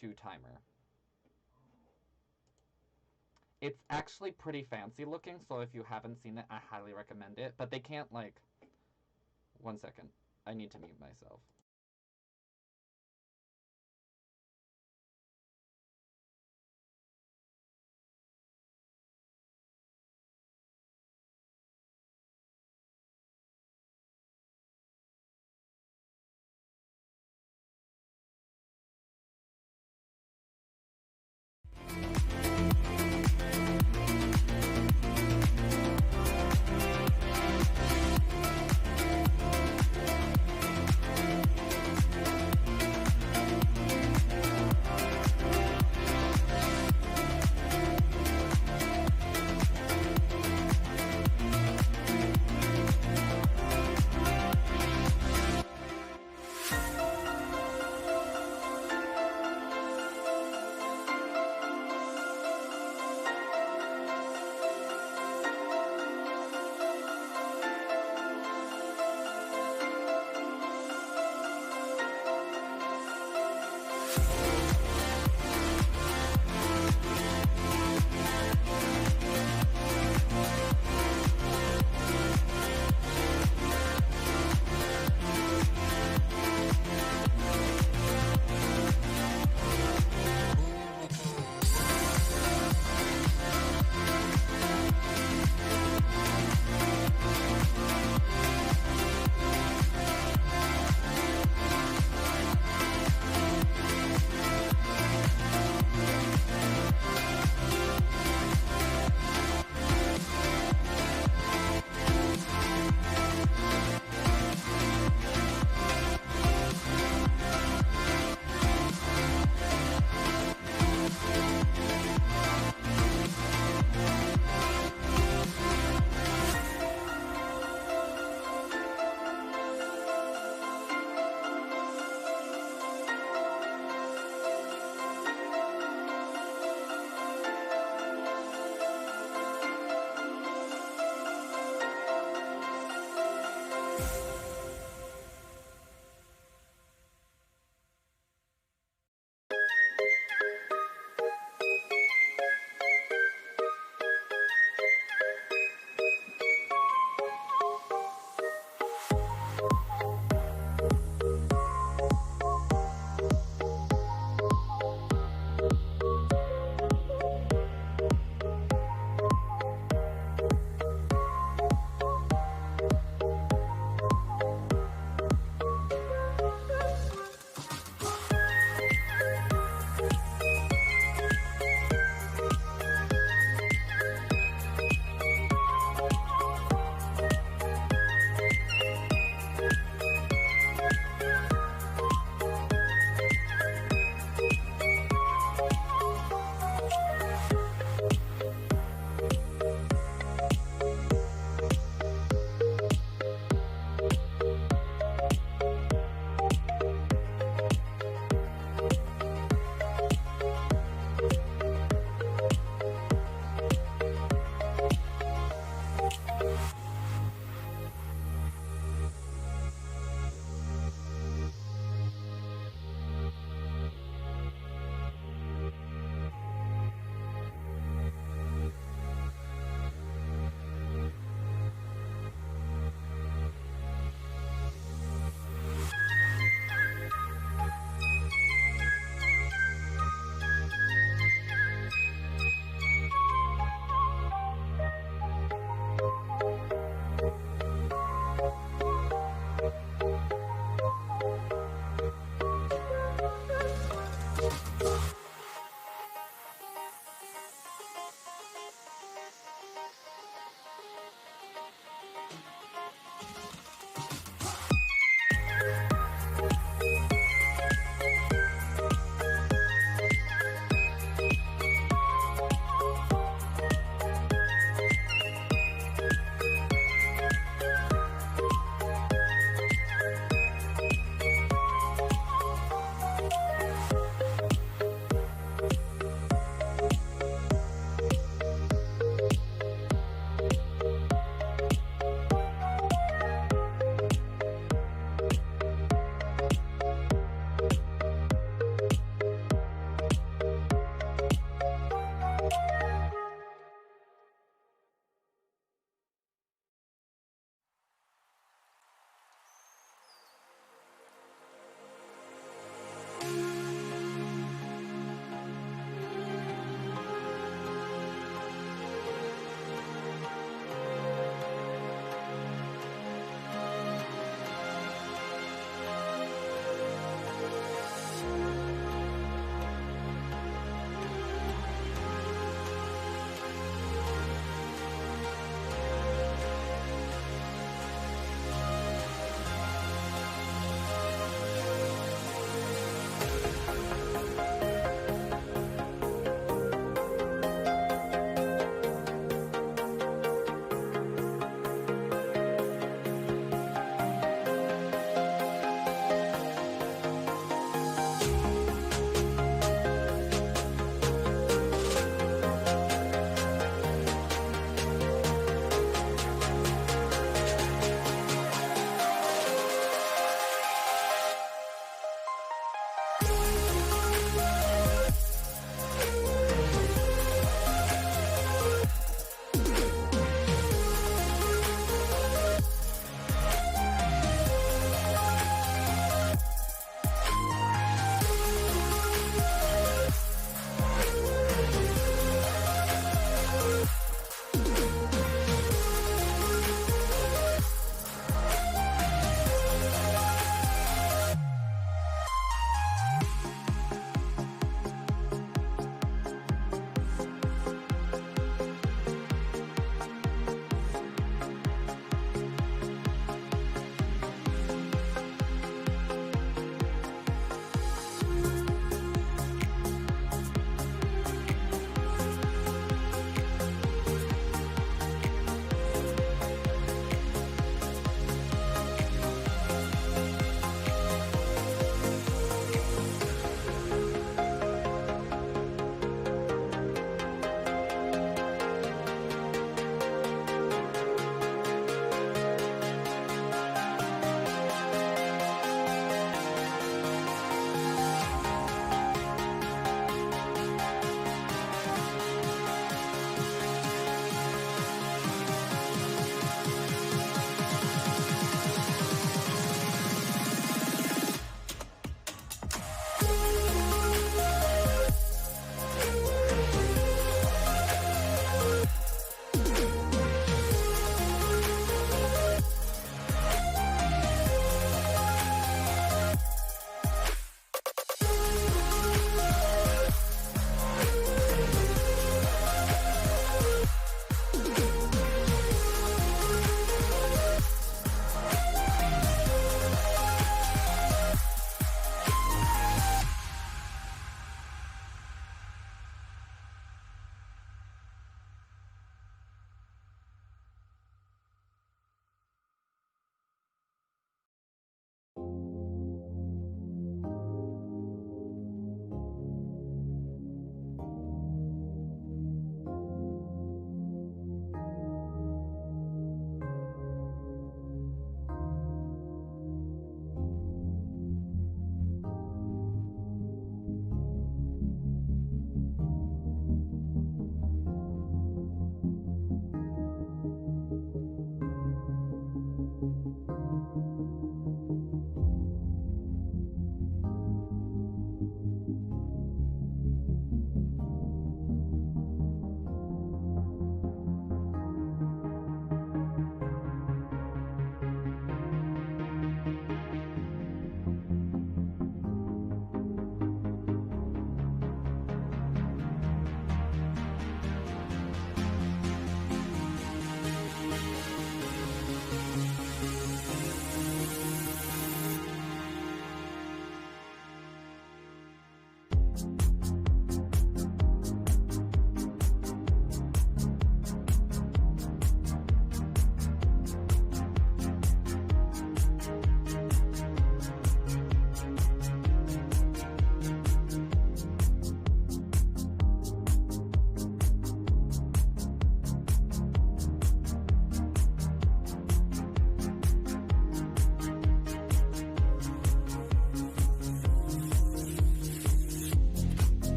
2 timer. It's actually pretty fancy looking, so if you haven't seen it, I highly recommend it. But they can't, like... One second. I need to mute myself.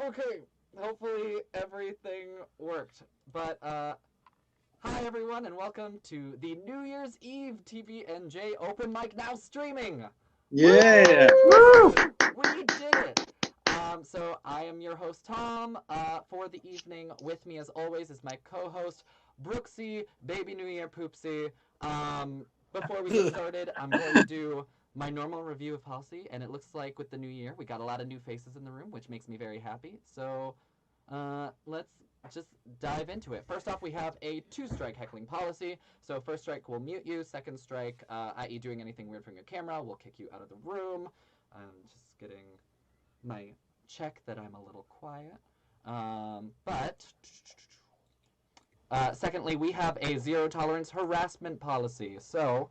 Okay, hopefully everything worked. But, hi everyone and welcome to the New Year's Eve TB&J Open Mic, now streaming! Yeah! Woo! We did it! So I am your host, Tom, for the evening. With me, as always, is my co-host, Brooksy, Baby New Year Poopsie. Before we get started, I'm going to do my normal review of policy, and it looks like with the new year, we got a lot of new faces in the room, which makes me very happy. So, let's just dive into it. First off, we have a 2-strike heckling policy. So first strike, we'll mute you. Second strike, i.e. doing anything weird from your camera, we'll kick you out of the room. I'm just getting my check that I'm a little quiet. Secondly, we have a 0-tolerance harassment policy. So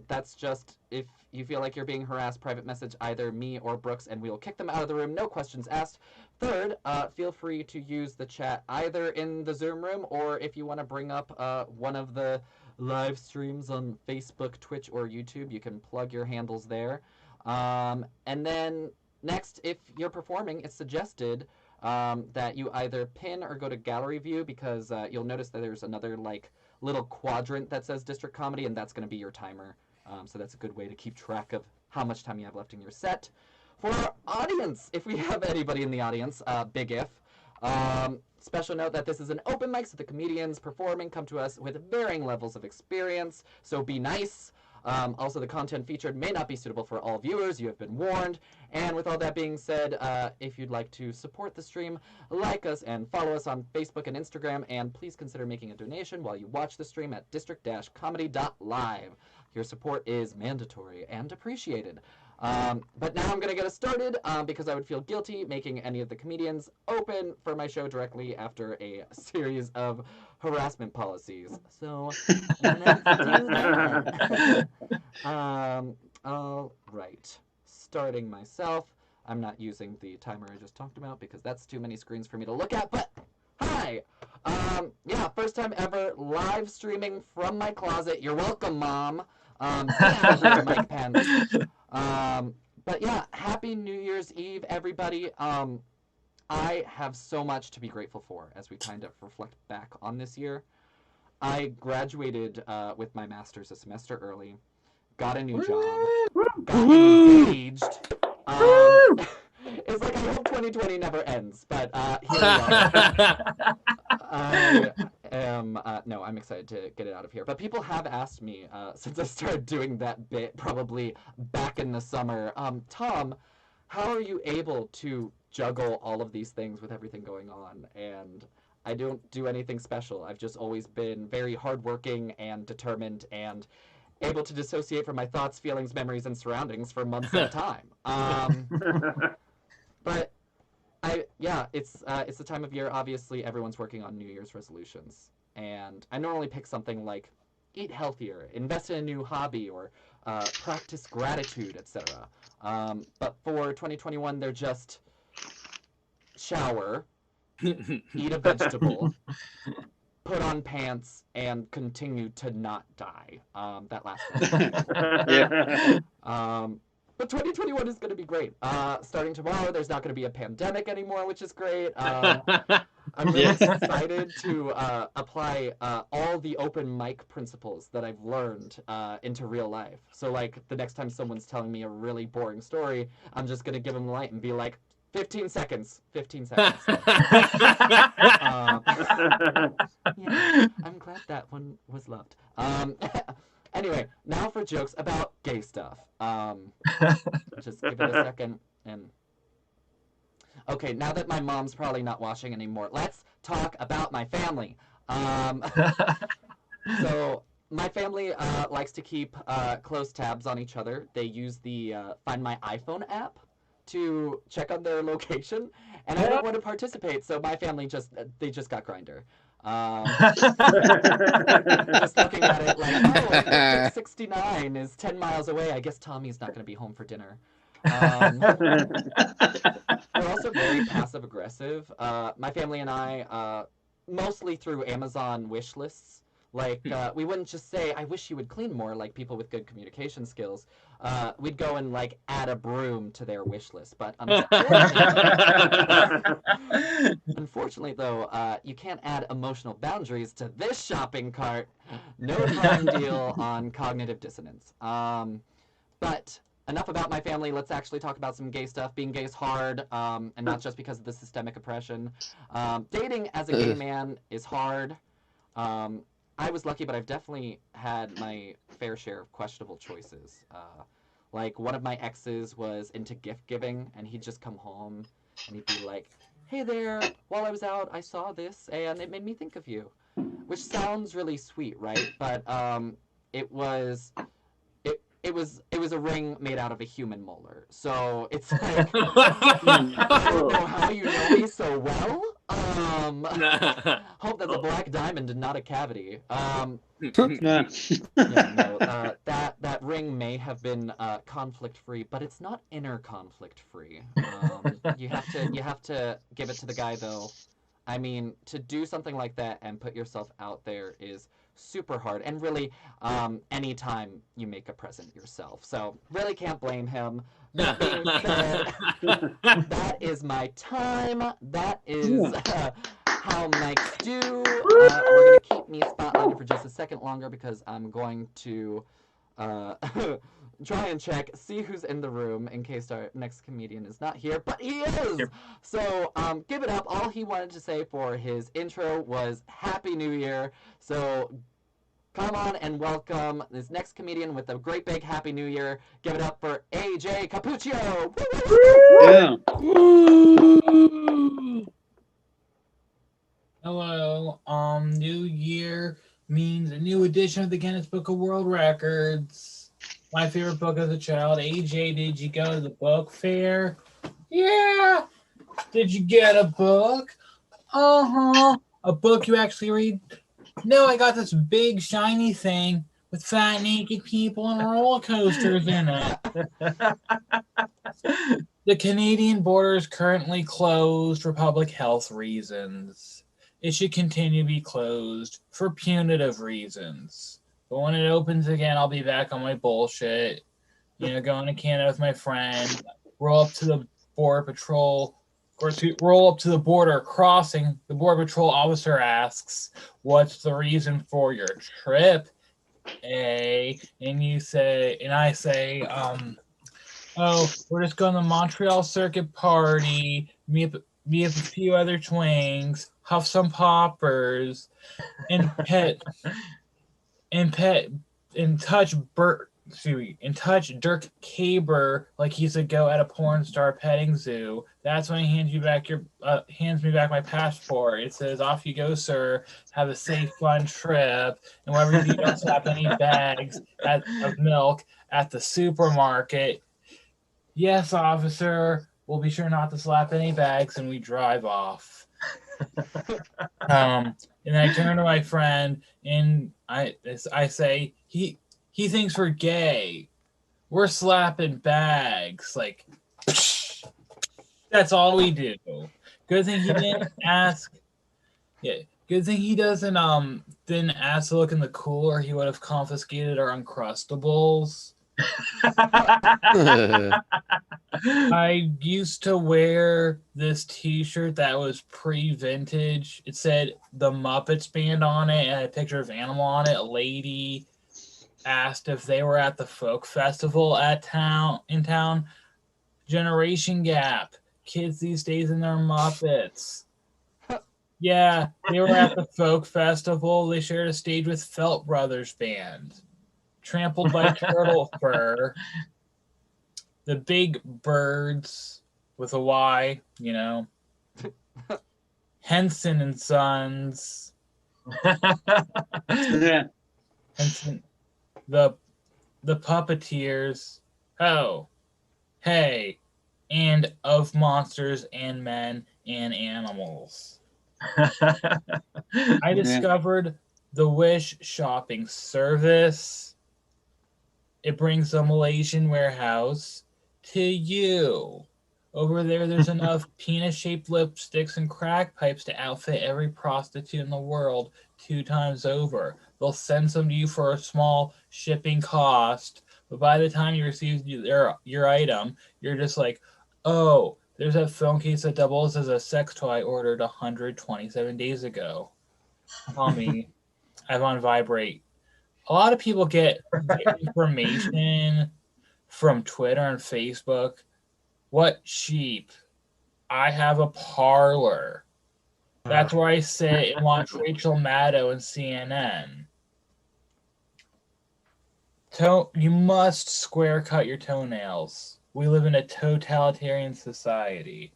that's just if you feel like you're being harassed, private message either me or Brooks, and we will kick them out of the room. No questions asked. Third, feel free to use the chat either in the Zoom room or if you want to bring up one of the live streams on Facebook, Twitch, or YouTube, you can plug your handles there. And then next, if you're performing, it's suggested that you either pin or go to gallery view because you'll notice that there's another little quadrant that says district comedy, and that's going to be your timer. So that's a good way to keep track of how much time you have left in your set. For our audience, if we have anybody in the audience, big if. Special note that this is an open mic, so the comedians performing come to us with varying levels of experience, so be nice. Also, the content featured may not be suitable for all viewers. You have been warned. And with all that being said, if you'd like to support the stream, like us and follow us on Facebook and Instagram, and please consider making a donation while you watch the stream at district-comedy.live. Your support is mandatory and appreciated. But now I'm going to get us started because I would feel guilty making any of the comedians open for my show directly after a series of harassment policies. So let's do that. All right. Starting myself. I'm not using the timer I just talked about because that's too many screens for me to look at, but hi! Yeah, first time ever live streaming from my closet. You're welcome, Mom. Yeah, mic pen. But yeah, happy New Year's Eve, everybody. I have so much to be grateful for as we kind of reflect back on this year. I graduated with my master's a semester early, got a new job, got engaged. It's like I hope 2020 never ends, but here we are. No, I'm excited to get it out of here. But people have asked me since I started doing that bit, probably back in the summer, Tom, how are you able to juggle all of these things with everything going on? And I don't do anything special. I've just always been very hardworking and determined and able to dissociate from my thoughts, feelings, memories, and surroundings for months at a time. But it's the time of year. Obviously, everyone's working on New Year's resolutions, and I normally pick something like eat healthier, invest in a new hobby, or practice gratitude, etc. But for 2021, they're just shower, eat a vegetable, put on pants, and continue to not die. That last one. Yeah. But 2021 is going to be great. Starting tomorrow, there's not going to be a pandemic anymore, which is great. I'm really excited to apply all the open mic principles that I've learned into real life. So, the next time someone's telling me a really boring story, I'm just going to give them the light and be like, 15 seconds. 15 seconds. Yeah, I'm glad that one was loved. Anyway, now for jokes about gay stuff. Just give it a second. And okay, now that my mom's probably not watching anymore, let's talk about my family. So my family likes to keep close tabs on each other. They use the Find My iPhone app to check on their location, and I don't want to participate, so my family just got Grindr. Just looking at it like, oh, exit 69 is 10 miles away. I guess Tommy's not going to be home for dinner. We're also very passive aggressive. My family and I, mostly through Amazon wish lists, Like, we wouldn't just say, I wish you would clean more, like people with good communication skills. We'd go and, like, add a broom to their wish list. But unfortunately though, you can't add emotional boundaries to this shopping cart. No prime deal on cognitive dissonance. But enough about my family. Let's actually talk about some gay stuff. Being gay is hard, and not just because of the systemic oppression. Dating as a gay man is hard. I was lucky, but I've definitely had my fair share of questionable choices. Like, one of my exes was into gift giving, and he'd just come home and he'd be like, "Hey there, while I was out, I saw this, and it made me think of you," which sounds really sweet, right? But it was it was a ring made out of a human molar. So it's like, I don't know how you know me so well. Hope that's a black diamond and not a cavity. Yeah, no, that ring may have been conflict free, but it's not inner conflict free. You have to give it to the guy though. I mean, to do something like that and put yourself out there is super hard, and really, anytime you make a present yourself. So really can't blame him. That being said, that is my time. That is how mics do. We're gonna keep me spotlighted for just a second longer because I'm going to try and check, see who's in the room in case our next comedian is not here, but he is! Yep. So, give it up. All he wanted to say for his intro was Happy New Year. So, come on and welcome this next comedian with a great big Happy New Year. Give it up for AJ Capuccio! Yeah. Hello. New year means a new edition of the Guinness Book of World Records. My favorite book as a child. AJ, did you go to the book fair? Yeah. Did you get a book? Uh-huh. A book you actually read? No, I got this big shiny thing with fat naked people and roller coasters in it. The Canadian border is currently closed for public health reasons. It should continue to be closed for punitive reasons. But when it opens again, I'll be back on my bullshit. Going to Canada with my friend, roll up to the border patrol, or to roll up to the border crossing. The border patrol officer asks, "What's the reason for your trip?" And I say, "Oh, we're just going to the Montreal Circuit party, meet up a few other twinks, huff some poppers, and touch Dirk Caber like he's a go at a porn star petting zoo." That's when he hands me back my passport. It says, "Off you go, sir. Have a safe, fun trip. And wherever you don't slap any bags of milk at the supermarket." "Yes, officer. We'll be sure not to slap any bags," and we drive off. And I turn to my friend and I say, he thinks we're gay. We're slapping bags. Like, that's all we do. Good thing he didn't ask. Yeah, good thing he didn't ask to look in the cooler. He would have confiscated our Uncrustables. I used to wear this t-shirt that was pre-vintage. It said the Muppets Band on it and a picture of Animal on it. A lady asked if they were at the folk festival in town. Generation gap. Kids these days in their Muppets. Yeah, they were at the folk festival. They shared a stage with Felt Brothers Band. Trampled by turtle fur. The Big Birds with a Y, Henson and Sons. Henson, the Puppeteers. Oh, hey, and Of Monsters and Men and Animals. I discovered the Wish shopping service. It brings the Malaysian warehouse to you. Over there's enough penis-shaped lipsticks and crack pipes to outfit every prostitute in the world 2 times over. They'll send some to you for a small shipping cost, but by the time you receive your item, you're just like, oh, there's a phone case that doubles as a sex toy I ordered 127 days ago. Call me. I'm on vibrate. A lot of people get information from Twitter and Facebook. What sheep? I have a parlor. That's where I sit and watch Rachel Maddow and CNN. You must square cut your toenails. We live in a totalitarian society.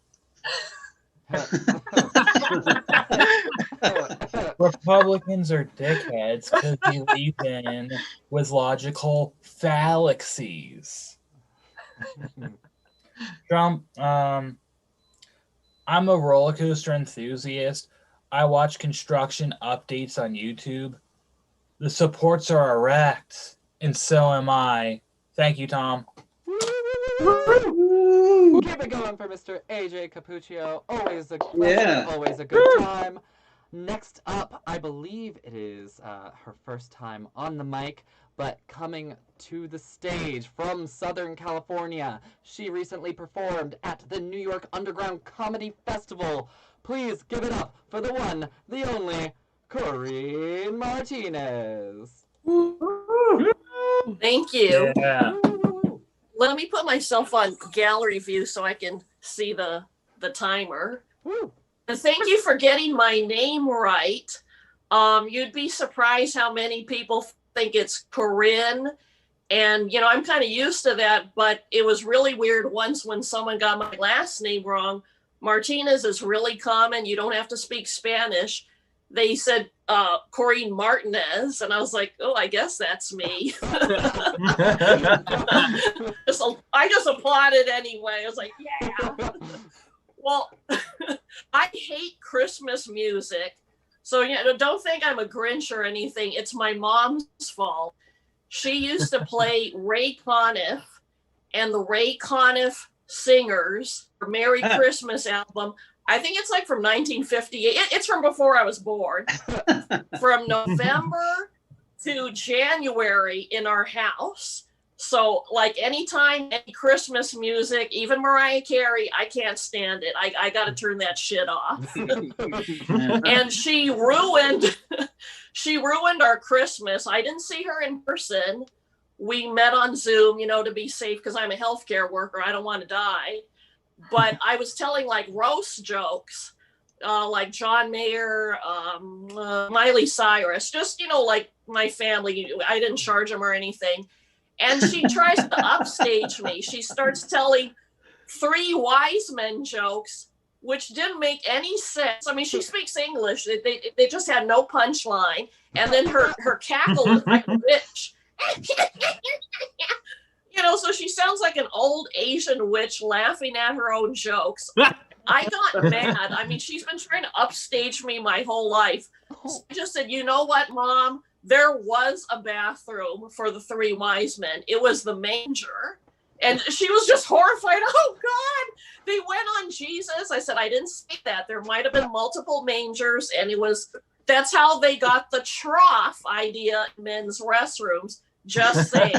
Republicans are dickheads because they lead in with logical fallacies. Trump, I'm a roller coaster enthusiast. I watch construction updates on YouTube. The supports are erect, and so am I. Thank you, Tom. Keep it going for Mr. AJ Capuccio. Always a pleasure, always a good time. Next up, I believe it is her first time on the mic, but coming to the stage from Southern California. She recently performed at the New York Underground Comedy Festival. Please give it up for the one, the only, Corinne Martinez. Thank you. Yeah. Let me put myself on gallery view so I can see the timer. Woo. And thank you for getting my name right. You'd be surprised how many people think it's Corinne. And, you know, I'm kind of used to that, but it was really weird once when someone got my last name wrong. Martinez is really common. You don't have to speak Spanish. They said Corinne Martinez, and I was like, oh, I guess that's me. I just applauded anyway. I was like, yeah. Well, I hate Christmas music. So, you know, don't think I'm a Grinch or anything. It's my mom's fault. She used to play Ray Conniff and the Ray Conniff Singers, Merry Christmas album. I think it's like from 1958. It's from before I was born. From November to January in our house. So, like, anytime, any Christmas music, even Mariah Carey, I can't stand it. I got to turn that shit off. And she ruined our Christmas. I didn't see her in person. We met on Zoom, you know, to be safe because I'm a healthcare worker. I don't want to die. But I was telling like roast jokes, like John Mayer, Miley Cyrus, just, you know, like my family. I didn't charge them or anything. And she tries to upstage me. She starts telling three wise men jokes, which didn't make any sense. I mean, she speaks English. They just had no punchline. And then her cackle is like a witch. You know, so she sounds like an old Asian witch laughing at her own jokes. I got mad. I mean, she's been trying to upstage me my whole life. So I just said, you know what, Mom? There was a bathroom for the three wise men. It was the manger. And she was just horrified. Oh, God, they went on Jesus. I said, I didn't say that. There might have been multiple mangers. And that's how they got the trough idea in men's restrooms. Just saying.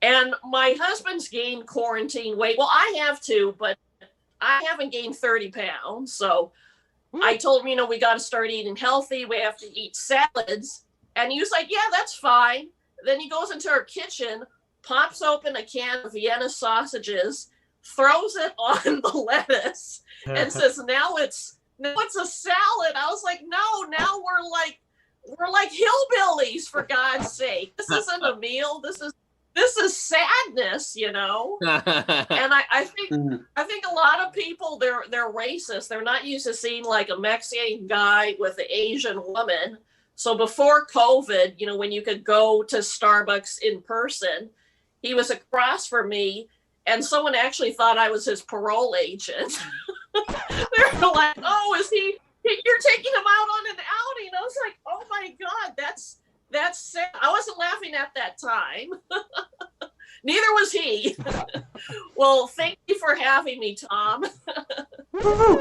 And my husband's gained quarantine weight. Well, I have too, but I haven't gained 30 pounds. So I told him, you know, we got to start eating healthy. We have to eat salads. And he was like, yeah, that's fine. Then he goes into our kitchen, pops open a can of Vienna sausages, throws it on the lettuce, and says, now it's a salad. I was like, no, now we're like hillbillies, for God's sake. This isn't a meal. This is sadness, you know. And I think a lot of people they're racist. They're not used to seeing like a Mexican guy with an Asian woman. So before COVID, you know, when you could go to Starbucks in person, he was across from me, and someone actually thought I was his parole agent. They're like, oh, you're taking him out on an outing? I was like, oh my God, that's sad. I wasn't laughing at that time. Neither was he. Well, thank you for having me, Tom. Woo!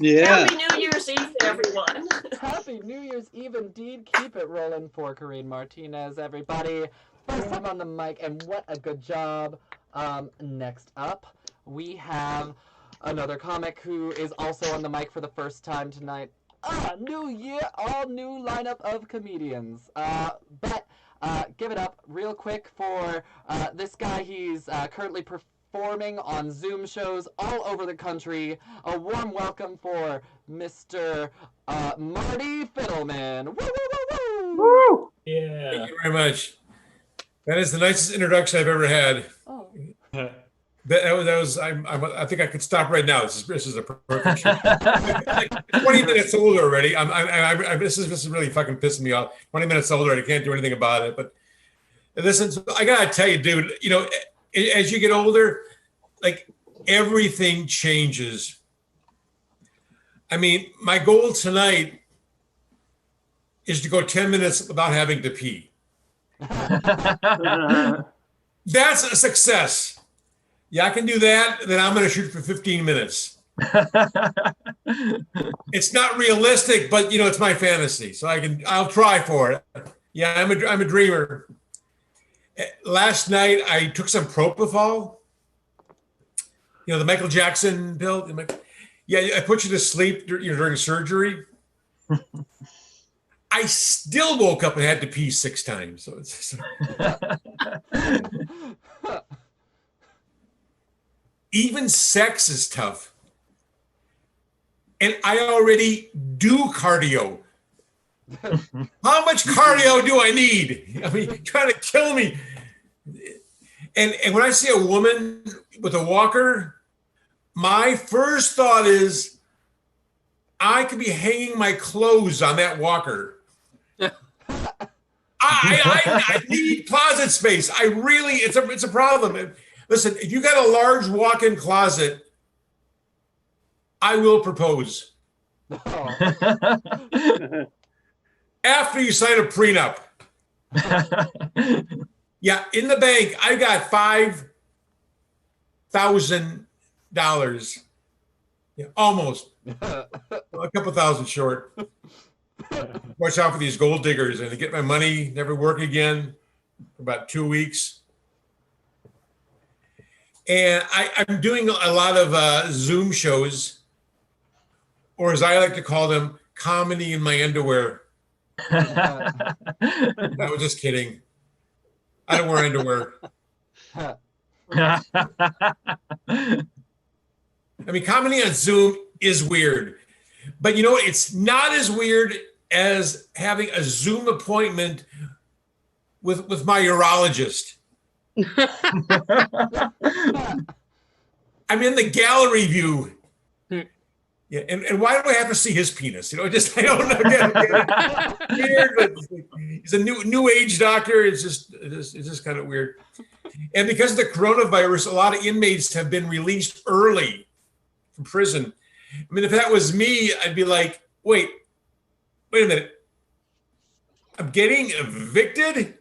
Happy New Year's Eve to everyone. Happy New Year's Eve indeed. Keep it rolling for Corrine Martinez, everybody. First time on the mic, and what a good job. Next up, we have another comic who is also on the mic for the first time tonight. New year, all new lineup of comedians. But give it up real quick for this guy. He's currently performing on Zoom shows all over the country. A warm welcome for Mr. Marty Fiddleman. Woo, woo, woo, woo! Woo! Yeah. Thank you very much. That is the nicest introduction I've ever had. Oh. I think I could stop right now. This is a perfect show. Like 20 minutes old already. This is really fucking pissing me off. 20 minutes old already. Can't do anything about it. But listen, I gotta tell you, dude. You know, as you get older, like everything changes. I mean, my goal tonight is to go 10 minutes without having to pee. That's a success. Yeah, I can do that. Then I'm going to shoot for 15 minutes. It's not realistic, but you know, it's my fantasy, so I'll try for it. Yeah, I'm a dreamer. Last night I took some propofol. You know, the Michael Jackson pill. Yeah, I put you to sleep during surgery. I still woke up and had to pee 6 times. So it's even sex is tough. And I already do cardio. How much cardio do I need? I mean, you're trying to kill me. And when I see a woman with a walker, my first thought is, I could be hanging my clothes on that walker. I need closet space. It's a problem. Listen, if you got a large walk-in closet, I will propose. Oh. After you sign a prenup. Yeah, in the bank, I got $5,000. Yeah, almost. A couple thousand short. Watch out for these gold diggers, and to get my money, never work again for about 2 weeks. And I'm doing a lot of Zoom shows, or as I like to call them, comedy in my underwear. I was just kidding. I don't wear underwear. I mean, comedy on Zoom is weird. But you know, it's not as weird as having a Zoom appointment with my urologist. I'm in the gallery view. Yeah, and why do I have to see his penis? You know, I don't know. Get it. Weird, but he's a new age doctor. It's just kind of weird. And because of the coronavirus, a lot of inmates have been released early from prison. I mean, if that was me, I'd be like, wait a minute. I'm getting evicted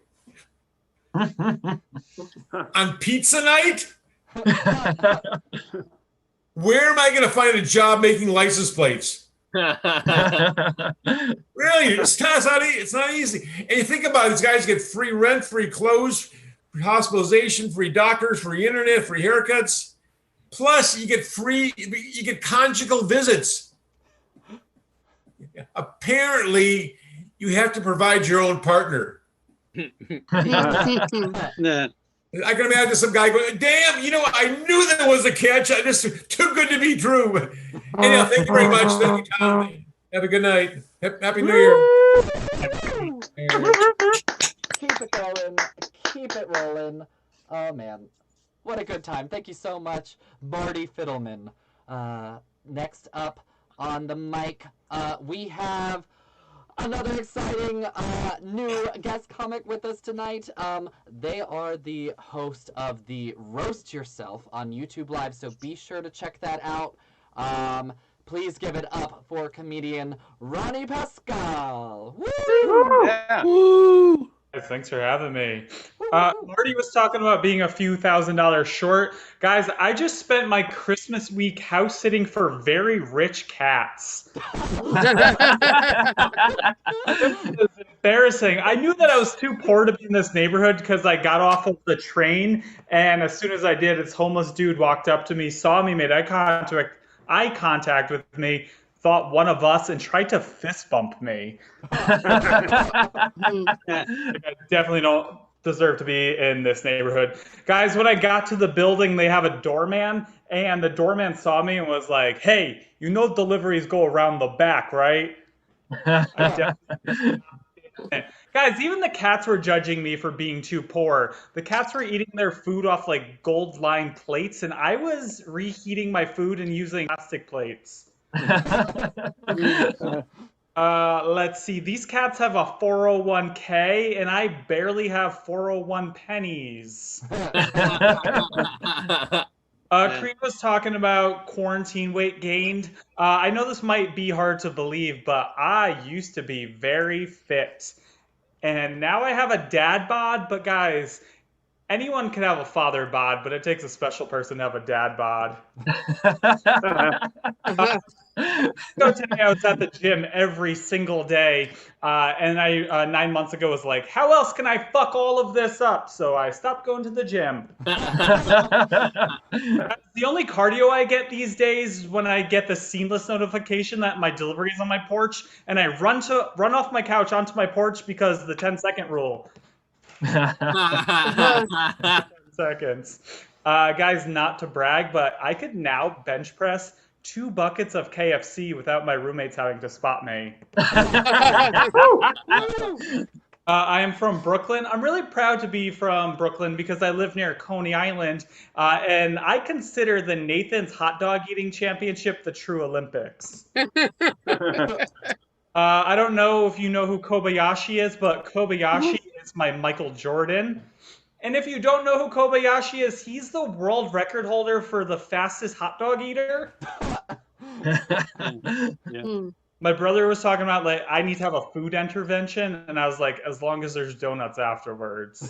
on pizza night? Where am I going to find a job making license plates? Really? It's not easy. And you think about it, these guys get free rent, free clothes, free hospitalization, free doctors, free internet, free haircuts. Plus, you get conjugal visits. Apparently, you have to provide your own partner. I can imagine some guy going, damn, you know, I knew there was a catch. I just too good to be true. Anyhow, thank you very much. Thank you, Tom. Have a good night. Happy New Year. Keep it going. Keep it rolling. Oh, man. What a good time. Thank you so much, Marty Fiddleman. Next up on the mic, we have another exciting new guest comic with us tonight. They are the host of the Roast Yourself on YouTube Live, so be sure to check that out. Please give it up for comedian Ronnie Pascal. Woo! Yeah. Woo! Thanks for having me. Marty was talking about being a few $1,000s short. Guys, I just spent my Christmas week house sitting for very rich cats. It was embarrassing. I knew that I was too poor to be in this neighborhood because I got off of the train, and as soon as I did, this homeless dude walked up to me, saw me, made eye contact with me, thought one of us, and tried to fist bump me. I definitely don't deserve to be in this neighborhood. Guys, when I got to the building, they have a doorman, and the doorman saw me and was like, "Hey, you know deliveries go around the back, right?" Guys, even the cats were judging me for being too poor. The cats were eating their food off like gold-lined plates, and I was reheating my food and using plastic plates. Let's see. These cats have a 401k, and I barely have 401 pennies. Creed was talking about quarantine weight gained. I know this might be hard to believe, but I used to be very fit. And now I have a dad bod, but guys, anyone can have a father bod, but it takes a special person to have a dad bod. So today I was at the gym every single day, and I 9 months ago was like, how else can I fuck all of this up? So I stopped going to the gym. The only cardio I get these days is when I get the seamless notification that my delivery is on my porch, and I run off my couch onto my porch because of the 10-second rule. 10 seconds. Guys, not to brag, but I could now bench press 2 buckets of KFC without my roommates having to spot me. I am from Brooklyn. I'm really proud to be from Brooklyn because I live near Coney Island, and I consider the Nathan's Hot Dog Eating Championship the true Olympics. I don't know if you know who Kobayashi is, but Kobayashi is my Michael Jordan. And if you don't know who Kobayashi is, he's the world record holder for the fastest hot dog eater. Yeah. My brother was talking about, like, I need to have a food intervention, and I was like, as long as there's donuts afterwards.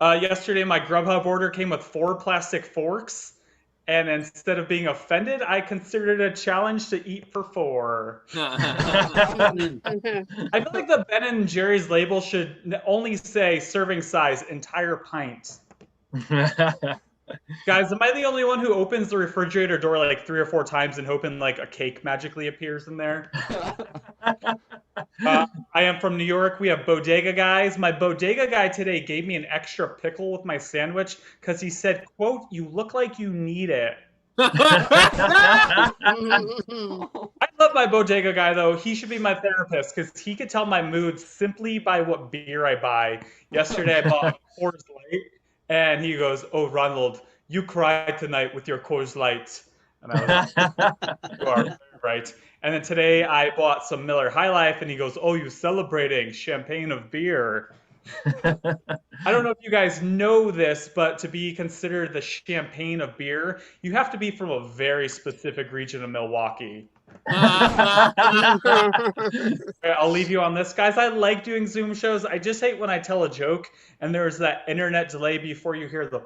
Yesterday, my Grubhub order came with 4 plastic forks, and instead of being offended, I considered it a challenge to eat for 4. I feel like the Ben & Jerry's label should only say serving size, entire pint. Guys, am I the only one who opens the refrigerator door like 3 or 4 times and hoping like a cake magically appears in there? I am from New York. We have bodega guys. My bodega guy today gave me an extra pickle with my sandwich because he said, quote, "You look like you need it." I love my bodega guy, though. He should be my therapist because he could tell my mood simply by what beer I buy. Yesterday, I bought Coors Light, and he goes, "Oh, Ronald, you cried tonight with your Coors Light." And I was like, "You are very right." And then today, I bought some Miller High Life, and he goes, "Oh, you celebrating champagne of beer." I don't know if you guys know this, but to be considered the champagne of beer, you have to be from a very specific region of Milwaukee. I'll leave you on this, guys. I like doing Zoom shows. I just hate when I tell a joke and there's that internet delay before you hear the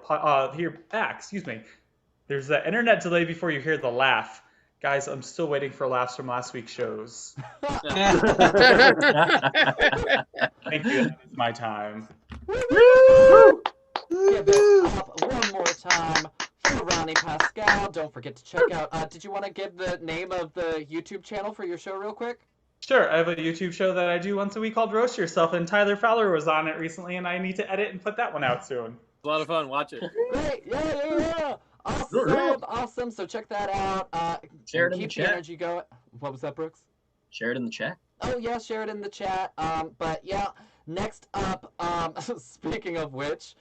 There's that internet delay before you hear the laugh. Guys, I'm still waiting for laughs from last week's shows. Thank you. That is my time. Give it up one more time for Ronnie Pascal. Don't forget to check out. Did you want to give the name of the YouTube channel for your show real quick? Sure. I have a YouTube show that I do once a week called Roast Yourself, and Tyler Fowler was on it recently, and I need to edit and put that one out soon. It's a lot of fun. Watch it. Great. Yeah. Awesome. So check that out. Share it in the keep the chat. energy going. What was that, Brooks? Share it in the chat. Oh yeah, share it in the chat. But yeah, next up, speaking of which,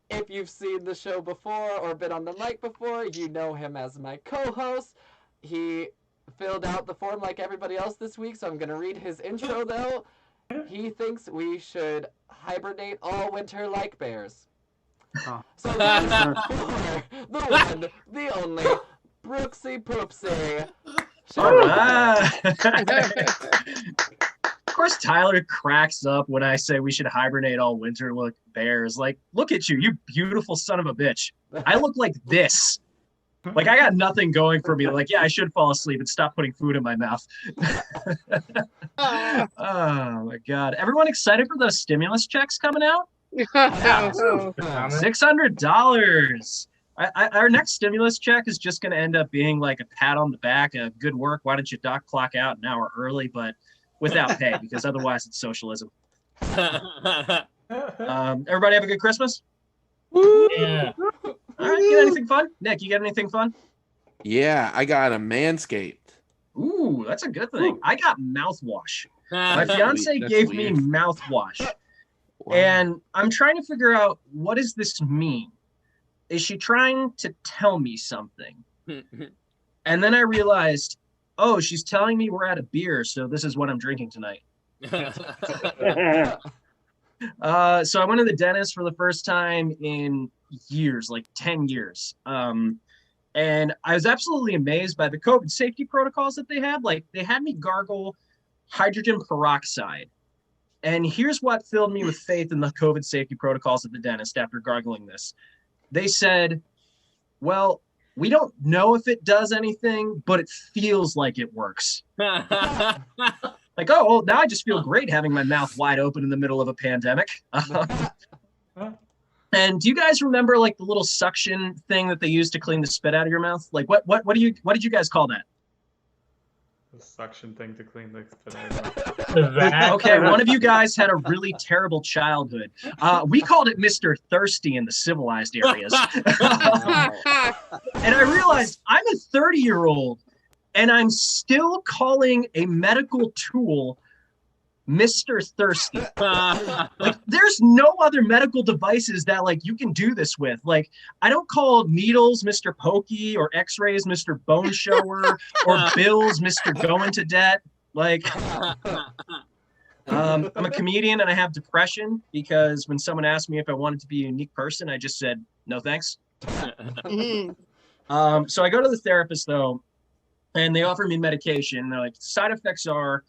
if you've seen the show before or been on the mic before, you know him as my co-host. He filled out the form like everybody else this week, so I'm gonna read his intro though. He thinks we should hibernate all winter like bears. Oh. So that's for the one, the only, Brooksy Poopsy. All right. course, Tyler cracks up when I say we should hibernate all winter and look bears. Like, look at you, you beautiful son of a bitch. I look like this. Like, I got nothing going for me. Like, yeah, I should fall asleep and stop putting food in my mouth. Oh, my God. Everyone excited for those stimulus checks coming out? $600. Our next stimulus check is just going to end up being like a pat on the back, a good work. Why don't you dock clock out an hour early, but without pay, because otherwise it's socialism. Everybody have a good Christmas? Yeah. All right, you got anything fun? Nick, you got anything fun? Yeah, I got a Manscaped. Ooh, that's a good thing. I got mouthwash. My fiance gave me mouthwash. Wow. And I'm trying to figure out, what does this mean? Is she trying to tell me something? And then I realized, oh, she's telling me we're out of beer, so this is what I'm drinking tonight. So I went to the dentist for the first time in years, like 10 years. And I was absolutely amazed by the COVID safety protocols that they had. Like, they had me gargle hydrogen peroxide. And here's what filled me with faith in the COVID safety protocols at the dentist after gargling this. They said, well, we don't know if it does anything, but it feels like it works. Like, oh, well, now I just feel great having my mouth wide open in the middle of a pandemic. And do you guys remember like the little suction thing that they use to clean the spit out of your mouth? Like, what did you guys call that? The suction thing to clean the spit out. Okay, one of you guys had a really terrible childhood. We called it Mr. Thirsty in the civilized areas. And I realized I'm a 30-year-old and I'm still calling a medical tool Mr. Thirsty. Like, there's no other medical devices that like you can do this with. Like, I don't call needles Mr. Pokey or x-rays Mr. Bone Shower or bills Mr. Going to Debt. Like, I'm a comedian and I have depression because when someone asked me if I wanted to be a unique person, I just said, no, thanks. So I go to the therapist though, and they offer me medication. They're like, side effects are,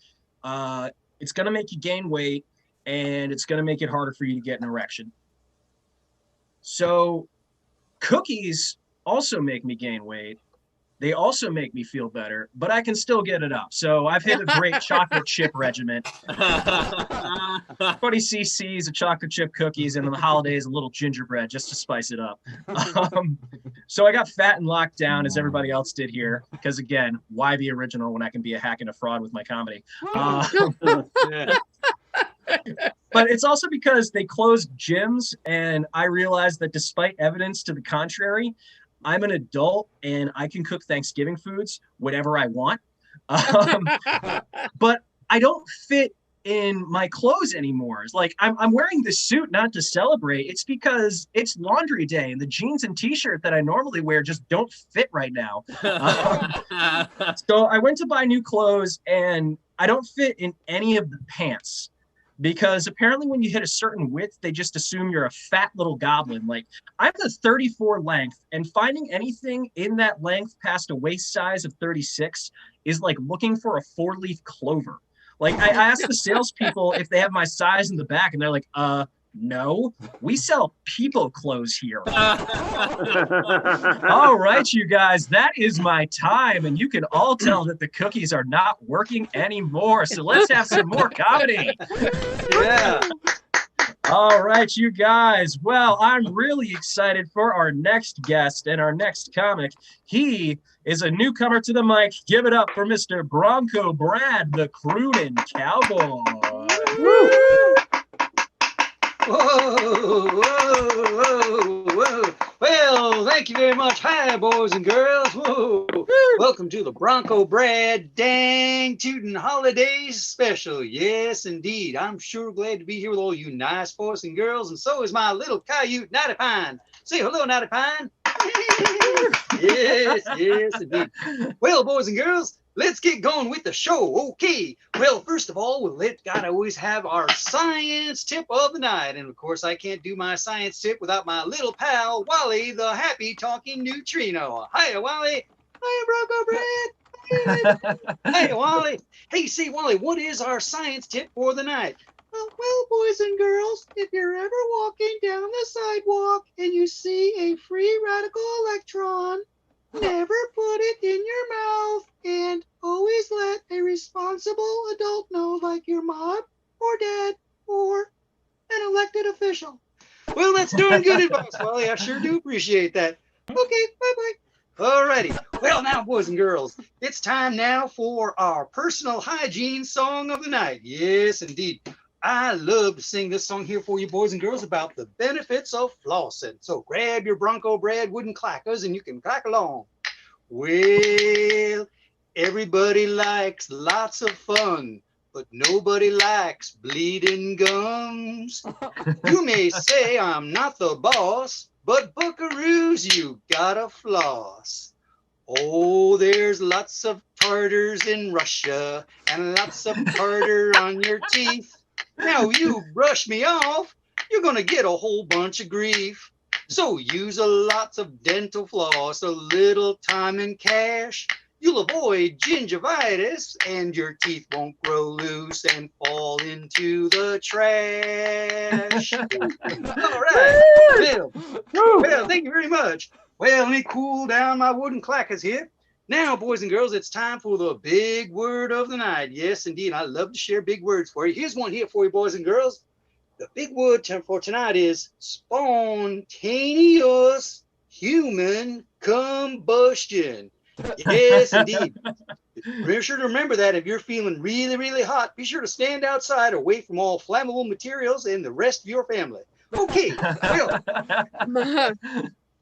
it's going to make you gain weight and it's going to make it harder for you to get an erection. So cookies also make me gain weight. They also make me feel better, but I can still get it up. So I've hit a great chocolate chip regimen. 20 cc's of chocolate chip cookies, and on the holidays, a little gingerbread just to spice it up. So I got fat and locked down as everybody else did here, because again, why be original when I can be a hack and a fraud with my comedy? But it's also because they closed gyms, and I realized that despite evidence to the contrary, I'm an adult and I can cook Thanksgiving foods, whatever I want. But I don't fit in my clothes anymore. It's like I'm wearing this suit not to celebrate. It's because it's laundry day and the jeans and t-shirt that I normally wear just don't fit right now. So I went to buy new clothes and I don't fit in any of the pants. Because apparently when you hit a certain width, they just assume you're a fat little goblin. Like, I'm a 34 length, and finding anything in that length past a waist size of 36 is like looking for a 4-leaf clover. Like, I asked the salespeople if they have my size in the back, and they're like, no, we sell people clothes here. All right, you guys, that is my time, and you can all tell that the cookies are not working anymore. So let's have some more comedy. Yeah. All right, you guys. Well, I'm really excited for our next guest and our next comic. He is a newcomer to the mic. Give it up for Mr. Bronco Brad, the croonin' cowboy. Woo! Whoa, whoa, whoa, whoa. Well, thank you very much. Hi, boys and girls. Whoa. Welcome to the Bronco Brad Dang Tootin' Holidays Special. Yes, indeed. I'm sure glad to be here with all you nice boys and girls, and so is my little coyote, Natty Pine. Say hello, Natty Pine. Yes, indeed. Well, boys and girls, let's get going with the show. Okay. Well, first of all, we'll let God always have our science tip of the night. And of course, I can't do my science tip without my little pal, Wally, the happy talking neutrino. Hiya, Wally. Hiya, Bronco Brad. Hey, Wally. Hey, see, Wally, what is our science tip for the night? Well, boys and girls, if you're ever walking down the sidewalk and you see a free radical electron, never put it in your mouth and always let a responsible adult know, like your mom or dad or an elected official. Well, that's darn good advice, Wally. I sure do appreciate that. Okay, bye-bye. Alrighty. Well, now, boys and girls, it's time now for our personal hygiene song of the night. Yes, indeed. I love to sing this song here for you, boys and girls, about the benefits of flossing. So grab your Bronco Bread wooden clackers and you can clack along. Well, everybody likes lots of fun, but nobody likes bleeding gums. You may say I'm not the boss, but buckaroos, you gotta floss. Oh, there's lots of tartars in Russia and lots of tartar on your teeth. Now you brush me off, you're gonna get a whole bunch of grief. So use a lots of dental floss, a little time and cash. You'll avoid gingivitis and your teeth won't grow loose and fall into the trash. All right, well, thank you very much. Well, let me cool down my wooden clackers here. Now, boys and girls, it's time for the big word of the night. Yes, indeed, I love to share big words for you. Here's one here for you, boys and girls. The big word for tonight is spontaneous human combustion. Yes, indeed. Be sure to remember that if you're feeling really, really hot, be sure to stand outside away from all flammable materials and the rest of your family. Okay, well,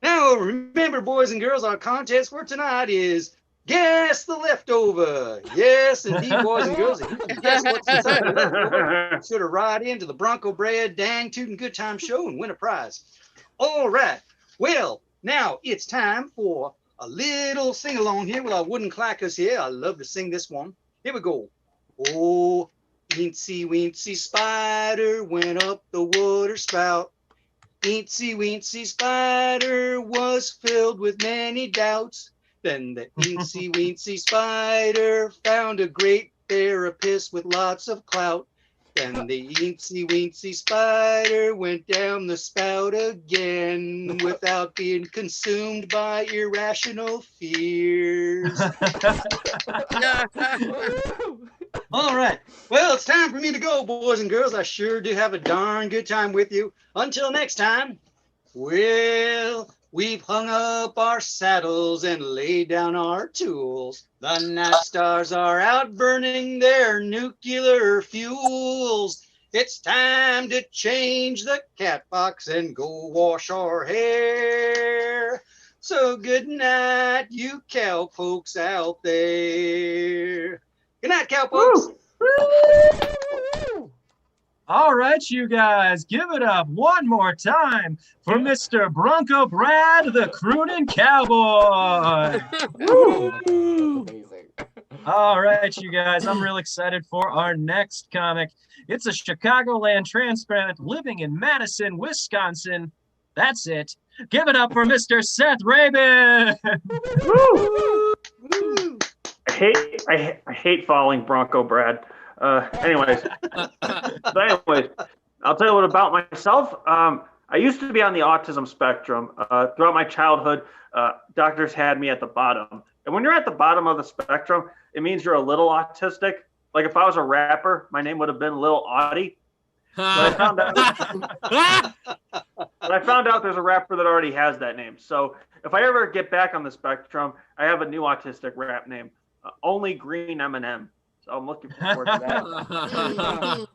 now remember, boys and girls, our contest for tonight is Guess the Leftover. Yes, indeed, boys and girls. If you can guess what's inside the leftover, sort of ride into the Bronco Bread Dang Tootin' Good Time show and win a prize. All right. Well, now it's time for a little sing-along here with our wooden clackers here. I love to sing this one. Here we go. Oh, Weensy Weensy Spider went up the water spout. Eensy Weensy Spider was filled with many doubts. Then the Eensy Weensy Spider found a great therapist with lots of clout. Then the Eensy Weensy Spider went down the spout again without being consumed by irrational fears. All right. Well, it's time for me to go, boys and girls. I sure do have a darn good time with you. Until next time, well, we've hung up our saddles and laid down our tools. The night stars are out burning their nuclear fuels. It's time to change the cat box and go wash our hair. So good night, you cowpokes out there. Good night, cowpokes. All right, you guys, give it up one more time for Mr. Bronco Brad, the crooning cowboy. Amazing. All right, you guys, I'm real excited for our next comic. It's a Chicagoland transplant living in Madison, Wisconsin. That's it. Give it up for Mr. Seth Rabin. I hate following Bronco Brad. Anyways, I'll tell you what about myself. I used to be on the autism spectrum. Throughout my childhood, doctors had me at the bottom. And when you're at the bottom of the spectrum, it means you're a little autistic. Like if I was a rapper, my name would have been Lil Audie. But I found out there's a rapper that already has that name. So if I ever get back on the spectrum, I have a new autistic rap name, Only Green Eminem. So I'm looking forward to that.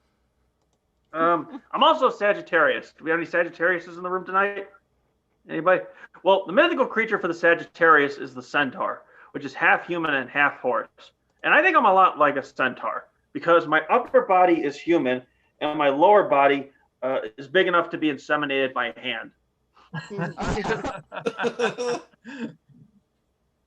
I'm also Sagittarius. Do we have any Sagittariuses in the room tonight? Anybody? Well, the mythical creature for the Sagittarius is the centaur, which is half human and half horse. And I think I'm a lot like a centaur because my upper body is human and my lower body is big enough to be inseminated by hand.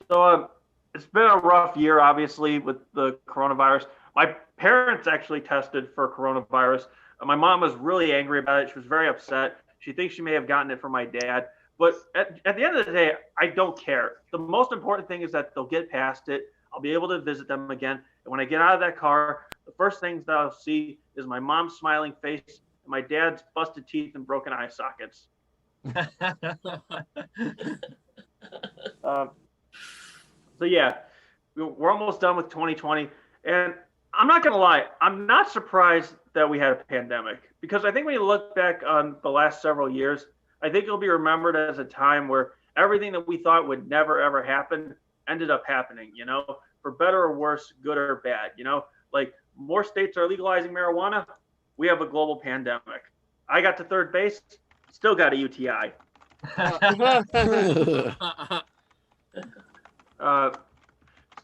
So it's been a rough year, obviously, with the coronavirus. My parents actually tested for coronavirus. My mom was really angry about it. She was very upset. She thinks she may have gotten it from my dad. But at the end of the day, I don't care. The most important thing is that they'll get past it. I'll be able to visit them again. And when I get out of that car, the first things that I'll see is my mom's smiling face and my dad's busted teeth and broken eye sockets. So yeah, we're almost done with 2020. And I'm not going to lie, I'm not surprised that we had a pandemic, because I think when you look back on the last several years, I think it'll be remembered as a time where everything that we thought would never, ever happen ended up happening, you know, for better or worse, good or bad, you know, like more states are legalizing marijuana. We have a global pandemic. I got to third base, still got a UTI.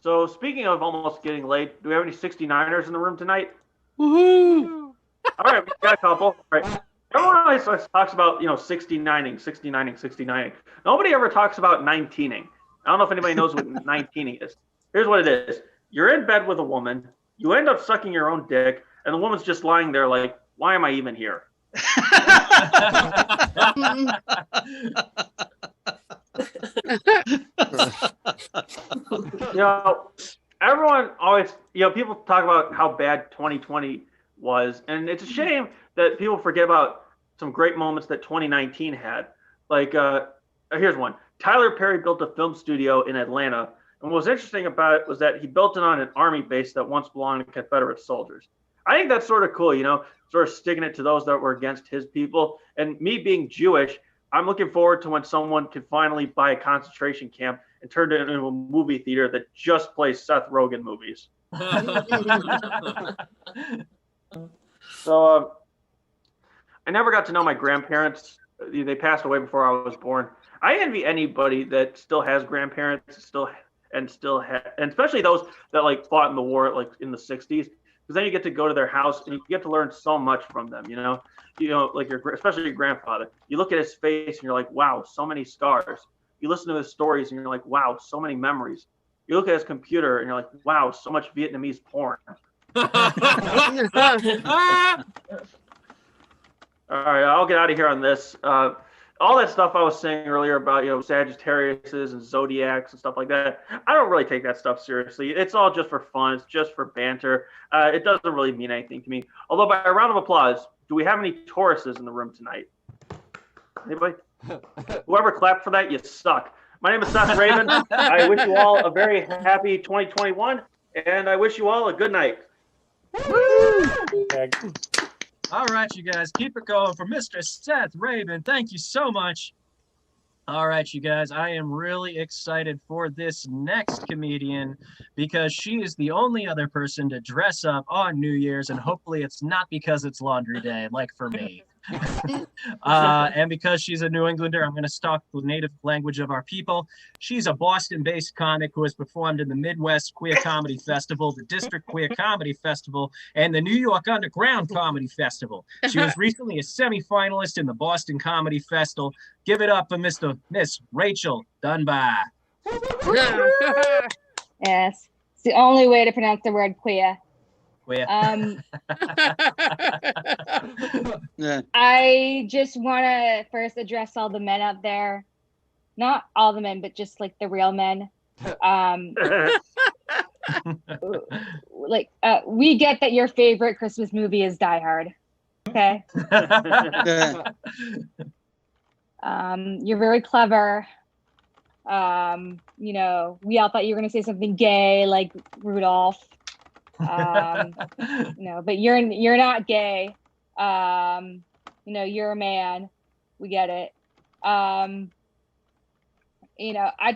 So speaking of almost getting late, do we have any 69ers in the room tonight? Woohoo! All right, we got a couple. All right. Everyone always talks about, 69ing. Nobody ever talks about 19ing. I don't know if anybody knows what 19ing is. Here's what it is. You're in bed with a woman. You end up sucking your own dick, and the woman's just lying there like, why am I even here? Everyone always, people talk about how bad 2020 was, and it's a shame that people forget about some great moments that 2019 had. Like, here's one. Tyler Perry built a film studio in Atlanta, and what was interesting about it was that he built it on an army base that once belonged to Confederate soldiers. I think that's sort of cool, sort of sticking it to those that were against his people. And me being Jewish, I'm looking forward to when someone can finally buy a concentration camp and turn it into a movie theater that just plays Seth Rogen movies. So I never got to know my grandparents. They passed away before I was born. I envy anybody that still has grandparents, and especially those that like fought in the war like in the 60s, because then you get to go to their house and you get to learn so much from them. Like especially your grandfather. You look at his face and you're like, wow, so many scars. You listen to his stories and you're like, wow, so many memories. You look at his computer and you're like, wow, so much Vietnamese porn. All right, I'll get out of here on this. All that stuff I was saying earlier about, Sagittariuses and zodiacs and stuff like that, I don't really take that stuff seriously. It's all just for fun. It's just for banter. It doesn't really mean anything to me. Although, by a round of applause, do we have any Tauruses in the room tonight? Anybody? Whoever clapped for that, you suck. My name is Seth Raven. I wish you all a very happy 2021, and I wish you all a good night. All right, you guys, keep it going for Mr. Seth Raven. Thank you so much. All right, you guys, I am really excited for this next comedian because she is the only other person to dress up on New Year's, and hopefully it's not because it's laundry day, like for me. And because she's a New Englander, I'm going to stalk the native language of our people. She's a Boston-based comic who has performed in the Midwest Queer Comedy Festival, the District Queer Comedy Festival, and the New York Underground Comedy Festival. She was recently a semi-finalist in the Boston Comedy Festival. Give it up for Miss Rachel Dunbar. Yes, it's the only way to pronounce the word queer. Queer. I just want to first address all the men out there. Not all the men, but just like the real men. We get that your favorite Christmas movie is Die Hard. Okay. You're very clever. We all thought you were going to say something gay like Rudolph. But you're not gay. You're a man. We get it. I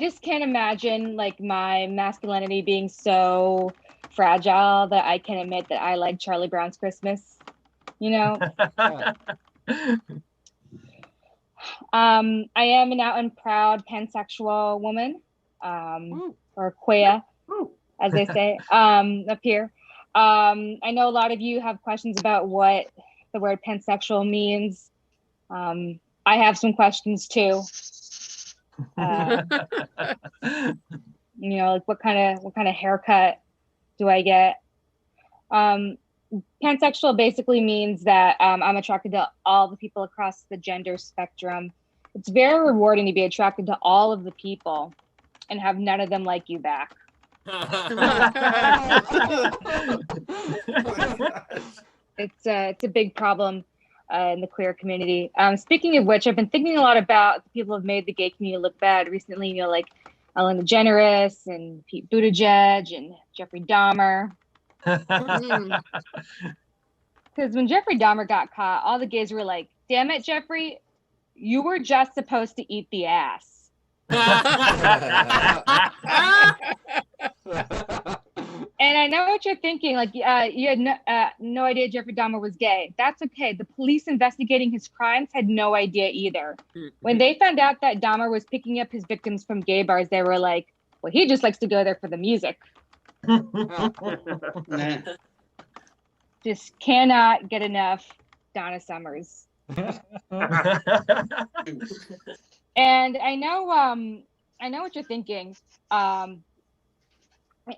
just can't imagine like my masculinity being so fragile that I can admit that I like Charlie Brown's Christmas. I am an out and proud pansexual woman, or queer, as they say, up here. I know a lot of you have questions about what the word pansexual means. I have some questions too. Like what kind of haircut do I get? Pansexual basically means that I'm attracted to all the people across the gender spectrum. It's very rewarding to be attracted to all of the people and have none of them like you back. It's a big problem in the queer community. Speaking of which, I've been thinking a lot about the people who have made the gay community look bad recently. You know, like Ellen DeGeneres and Pete Buttigieg and Jeffrey Dahmer. Because when Jeffrey Dahmer got caught, all the gays were like, "Damn it, Jeffrey, you were just supposed to eat the ass." And I know what you're thinking. Like, you had no idea Jeffrey Dahmer was gay. That's okay. The police investigating his crimes had no idea either. When they found out that Dahmer was picking up his victims from gay bars, they were like, well, he just likes to go there for the music. Just cannot get enough Donna Summers. And I know what you're thinking.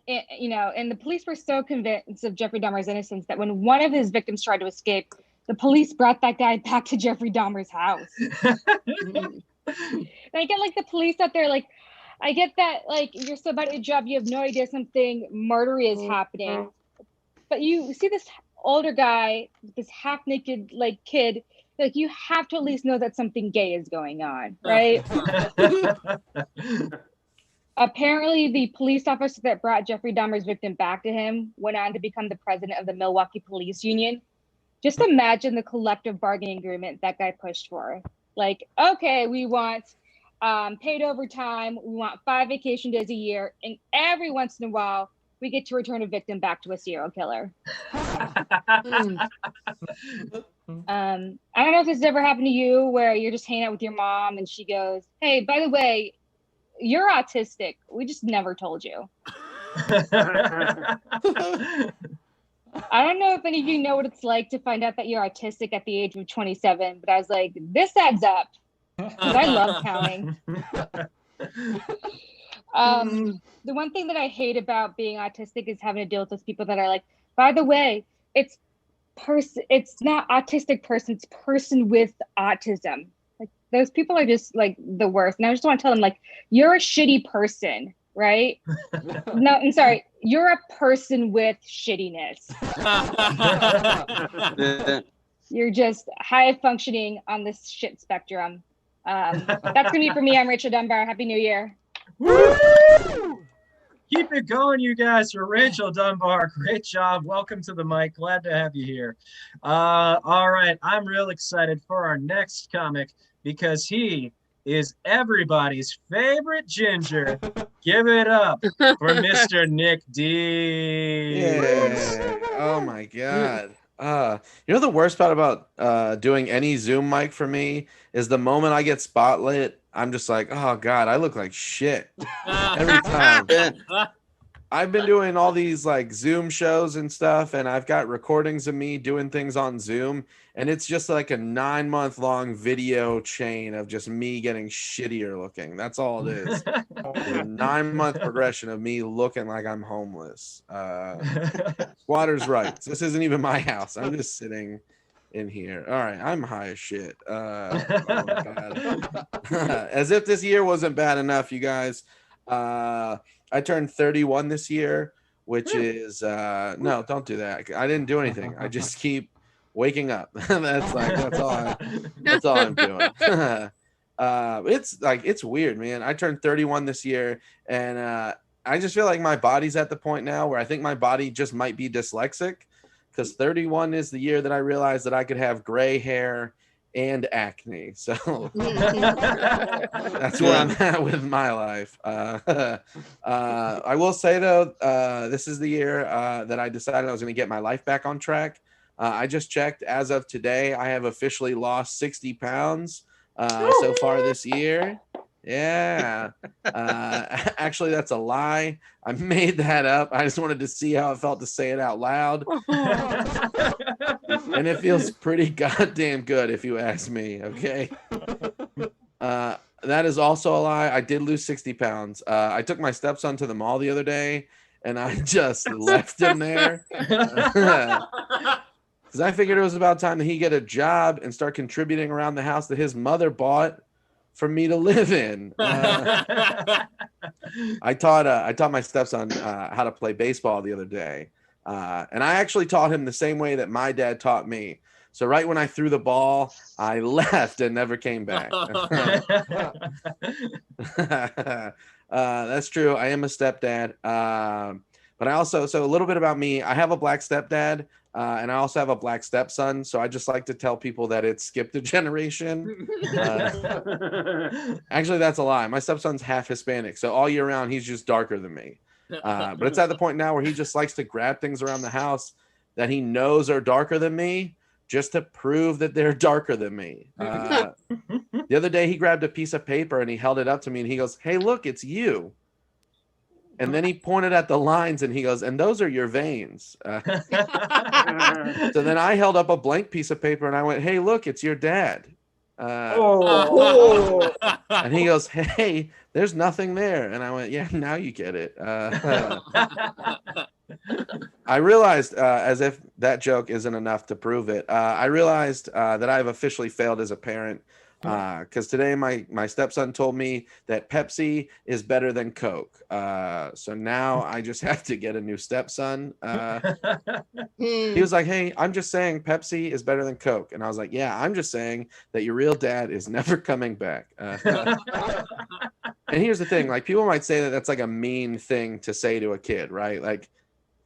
You know, and the police were so convinced of Jeffrey Dahmer's innocence that when one of his victims tried to escape, the police brought that guy back to Jeffrey Dahmer's house. And I get like the police out there, like, I get that, like, you're so bad at your job, you have no idea something murdery is happening. But you see this older guy, this half-naked, like, kid, like, you have to at least know that something gay is going on, right? Apparently, the police officer that brought Jeffrey Dahmer's victim back to him went on to become the president of the Milwaukee Police Union. Just imagine the collective bargaining agreement that guy pushed for. Like, okay, we want paid overtime, we want 5 vacation days a year, and every once in a while, we get to return a victim back to a serial killer. I don't know if this has ever happened to you where you're just hanging out with your mom and she goes, hey, by the way, you're autistic. We just never told you. I don't know if any of you know what it's like to find out that you're autistic at the age of 27, but I was like, this adds up. Because I love counting. The one thing that I hate about being autistic is having to deal with those people that are like, by the way, it's not autistic person, it's person with autism. Like, those people are just like the worst. And I just want to tell them, like, you're a shitty person, right? No, I'm sorry, you're a person with shittiness. You're just high functioning on this shit spectrum. That's gonna be for me. I'm Rachel Dunbar. Happy New Year. Woo! Keep it going, you guys, for Rachel Dunbar. Great job. Welcome to the mic. Glad to have you here. All right. I'm real excited for our next comic because he is everybody's favorite ginger. Give it up for Mr. Nick D. Yeah. Oh my God. You know the worst part about doing any Zoom mic for me is the moment I get spotlit, I'm just like, oh God, I look like shit every time. I've been doing all these like Zoom shows and stuff, and I've got recordings of me doing things on Zoom, and it's just like a 9-month-long video chain of just me getting shittier looking. That's all it is. A 9-month progression of me looking like I'm homeless. Squatter's rights. This isn't even my house. I'm just sitting in here. All right, I'm high as shit. Oh my God. As if this year wasn't bad enough, you guys. I turned 31 this year, which is no, don't do that. I didn't do anything. I just keep waking up. that's all I'm doing. It's weird, man. I turned 31 this year, and I just feel like my body's at the point now where I think my body just might be dyslexic, because 31 is the year that I realized that I could have gray hair and acne. So that's where I'm at with my life. I will say though, this is the year that I decided I was going to get my life back on track. I just checked. As of today, I have officially lost 60 pounds so far this year. Yeah. Actually, that's a lie. I made that up. I just wanted to see how it felt to say it out loud. And it feels pretty goddamn good, if you ask me. Okay. That is also a lie. I did lose 60 pounds. I took my stepson to the mall the other day, and I just left him there. Because I figured it was about time that he get a job and start contributing around the house that his mother bought for me to live in. I taught my stepson how to play baseball the other day, and I actually taught him the same way that my dad taught me. So right when I threw the ball, I left and never came back. That's true. I am a stepdad, but I also, so a little bit about me. I have a black stepdad, and I also have a black stepson. So I just like to tell people that it skipped a generation. Actually, that's a lie. My stepson's half Hispanic, so all year round he's just darker than me. But it's at the point now where he just likes to grab things around the house that he knows are darker than me, just to prove that they're darker than me. The other day he grabbed a piece of paper and he held it up to me and he goes, "Hey, look, it's you." And then he pointed at the lines and he goes, "And those are your veins." So then I held up a blank piece of paper and I went, "Hey, look, it's your dad." And he goes, "Hey, there's nothing there." And I went, "Yeah, now you get it." I realized, as if that joke isn't enough to prove it, I realized that I've officially failed as a parent, because today my stepson told me that Pepsi is better than Coke. So now I just have to get a new stepson. He was like, "Hey, I'm just saying Pepsi is better than Coke." And I was like, "Yeah, I'm just saying that your real dad is never coming back." And here's the thing, like, people might say that that's like a mean thing to say to a kid, right? Like,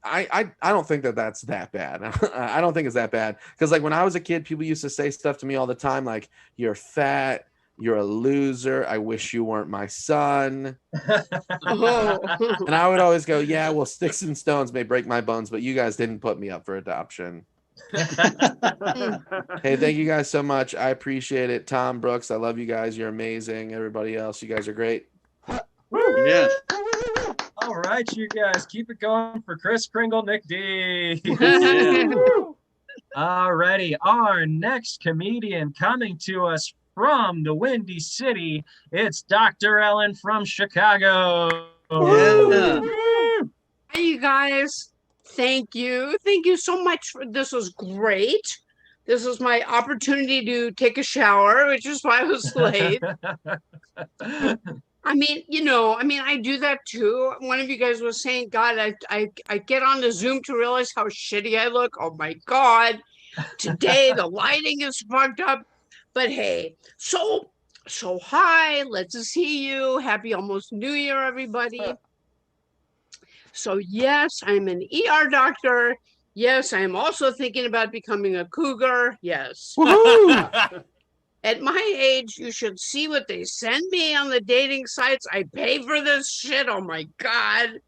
I don't think that that's that bad. I don't think it's that bad, because like when I was a kid, people used to say stuff to me all the time, like, "You're fat, you're a loser, I wish you weren't my son." And I would always go, "Yeah, well, sticks and stones may break my bones, but you guys didn't put me up for adoption." Hey, thank you guys so much. I appreciate it. Tom, Brooks, I love you guys. You're amazing. Everybody else, you guys are great. Yeah. All right, you guys, keep it going for Chris Kringle, Nick D. All righty, our next comedian coming to us from the Windy City, it's Dr. Ellen from Chicago. Yeah. Hey, you guys. Thank you. Thank you so much. This was great. This was my opportunity to take a shower, which is why I was late. I mean, I do that too. One of you guys was saying, God, I get on the Zoom to realize how shitty I look. Oh my God. Today the lighting is fucked up. But hey, so hi, let's see you. Happy almost New Year, everybody. So yes, I'm an ER doctor. Yes, I am also thinking about becoming a cougar. Yes. At my age, you should see what they send me on the dating sites. I pay for this shit. Oh my God.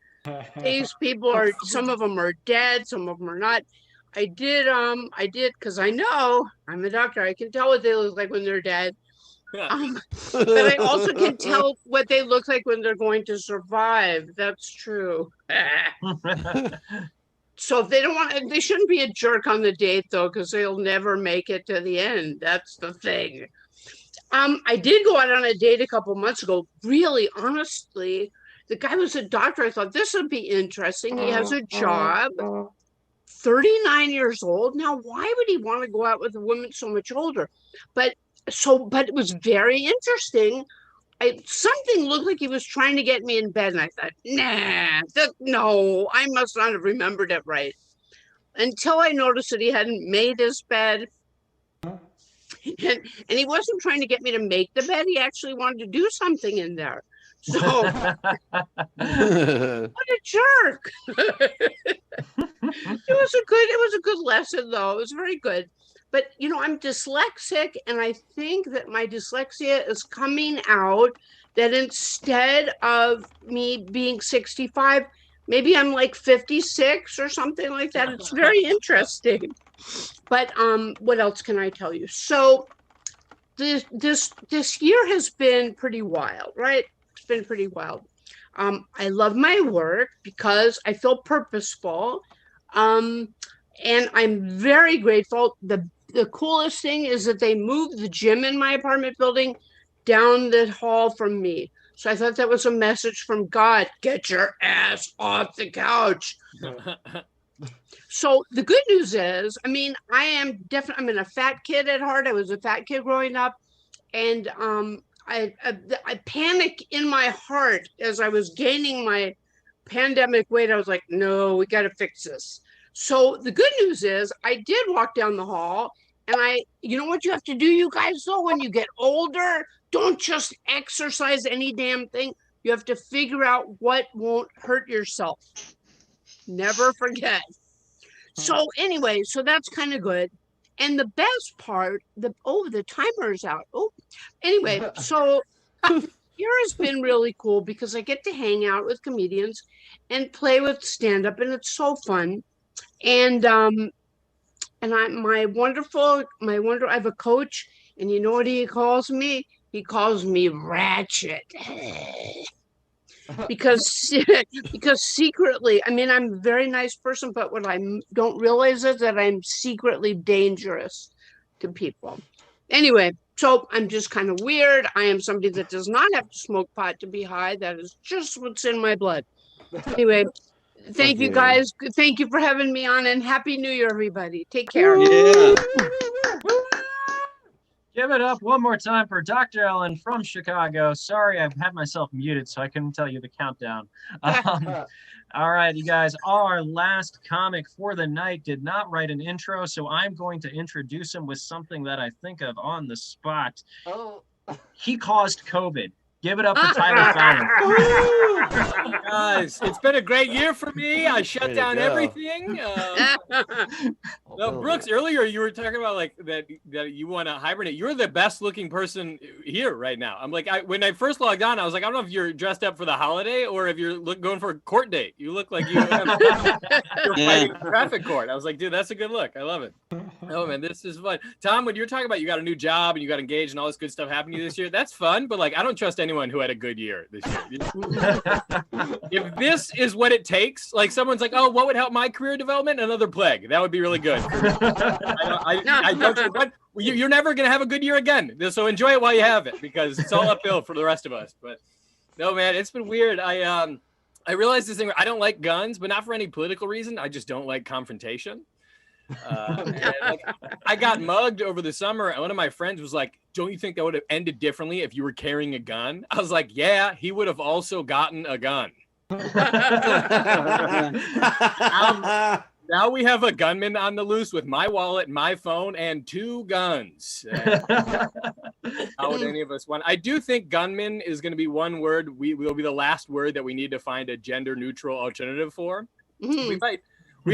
These people are, some of them are dead, some of them are not. I did, because I know I'm a doctor. I can tell what they look like when they're dead. But I also can tell what they look like when they're going to survive. That's true. So if they don't want, they shouldn't be a jerk on the date though, because they'll never make it to the end. That's the thing. I did go out on a date a couple months ago. Really, honestly, the guy was a doctor. I thought this would be interesting. He has a job. 39 years old. Now, why would he want to go out with a woman so much older? But it was very interesting. Something looked like he was trying to get me in bed, and I thought, no, I must not have remembered it right. Until I noticed that he hadn't made his bed. And he wasn't trying to get me to make the bed. He actually wanted to do something in there. So, what a jerk. It was a good lesson, though. It was very good. But, I'm dyslexic, and I think that my dyslexia is coming out, that instead of me being 65, maybe I'm like 56 or something like that. It's very interesting. But what else can I tell you? So this year has been pretty wild, right? It's been pretty wild. I love my work because I feel purposeful. And I'm very grateful. The coolest thing is that they moved the gym in my apartment building down the hall from me. So I thought that was a message from God. Get your ass off the couch. So the good news is, I'm a fat kid at heart. I was a fat kid growing up. And I panic in my heart as I was gaining my pandemic weight. I was like, no, we got to fix this. So the good news is I did walk down the hall, and you know what you have to do, you guys, though, when you get older, don't just exercise any damn thing. You have to figure out what won't hurt yourself. Never forget. So anyway, so that's kind of good. And the best part, the timer is out. Oh, anyway, so here has been really cool because I get to hang out with comedians and play with stand-up, and it's so fun. And I have a coach, and you know what he calls me? He calls me Ratchet. because secretly, I mean, I'm a very nice person, but what I don't realize is that I'm secretly dangerous to people. Anyway, so I'm just kind of weird. I am somebody that does not have to smoke pot to be high. That is just what's in my blood. Anyway, thank you guys. Thank you for having me on, and Happy New Year, everybody. Take care. Yeah. Give it up one more time for Dr. Ellen from Chicago. Sorry, I've had myself muted, so I couldn't tell you the countdown. All right, you guys, our last comic for the night did not write an intro, so I'm going to introduce him with something that I think of on the spot. Oh. He caused COVID. Give it up for Tyler Fallon. Guys, it's been a great year for me. I shut down everything. No, Brooks, earlier you were talking about like that you want to hibernate. You're the best looking person here right now. I'm like, when I first logged on, I was like, I don't know if you're dressed up for the holiday or if you're going for a court date. You look like you're fighting a traffic court. I was like, dude, that's a good look. I love it. Oh man, this is fun. Tom, when you're talking about you got a new job and you got engaged and all this good stuff happened to you this year, that's fun. But like, I don't trust anyone who had a good year this year. If this is what it takes, like someone's like, oh, what would help my career development? Another plague. That would be really good. I don't, you're never going to have a good year again. So enjoy it while you have it, because it's all uphill for the rest of us. But no, man, it's been weird. I realized this thing where I don't like guns, but not for any political reason. I just don't like confrontation. Like, I got mugged over the summer, and one of my friends was like, don't you think that would have ended differently if you were carrying a gun? I was like, yeah, he would have also gotten a gun. Now we have a gunman on the loose with my wallet, my phone, and 2 guns. How would any of us want? I do think gunman is going to be one word. Will be the last word that we need to find a gender neutral alternative for. We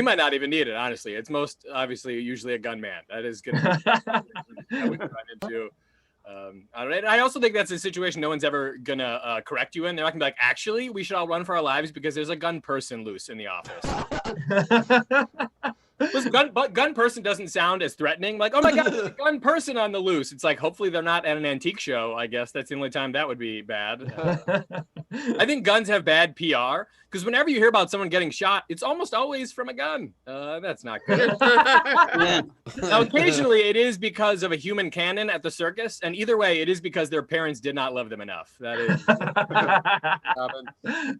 might not even need it, honestly. It's most obviously usually a gunman. That is going to be that we run into. I also think that's a situation no one's ever going to correct you in. They're not going to be like, actually, we should all run for our lives because there's a gun person loose in the office. But gun person doesn't sound as threatening. Like, oh my God, there's a gun person on the loose. It's like, hopefully they're not at an antique show. I guess that's the only time that would be bad. I think guns have bad PR because whenever you hear about someone getting shot, it's almost always from a gun. That's not good. Now, occasionally it is because of a human cannon at the circus. And either way, it is because their parents did not love them enough. That is.